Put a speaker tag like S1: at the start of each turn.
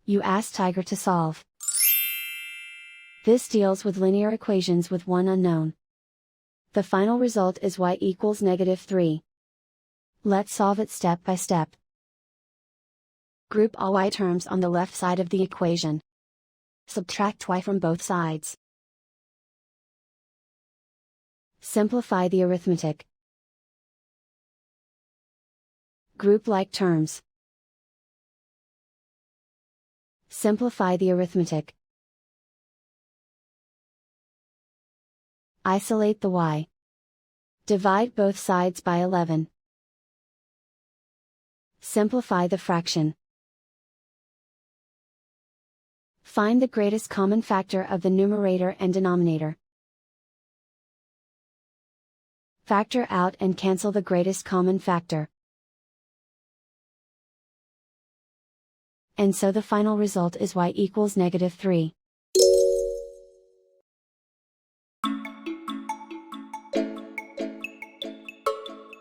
S1: You ask Tiger to solve. This deals with linear equations with one unknown. The final result is y equals -3. Let's solve it step by step. Group all y terms on the left side of the equation. Subtract y from both sides. Simplify the arithmetic. Group like terms. Simplify the arithmetic. Isolate the y. Divide both sides by 11. Simplify the fraction. Find the greatest common factor of the numerator and denominator. Factor out and cancel the greatest common factor. And so the final result is y equals -3.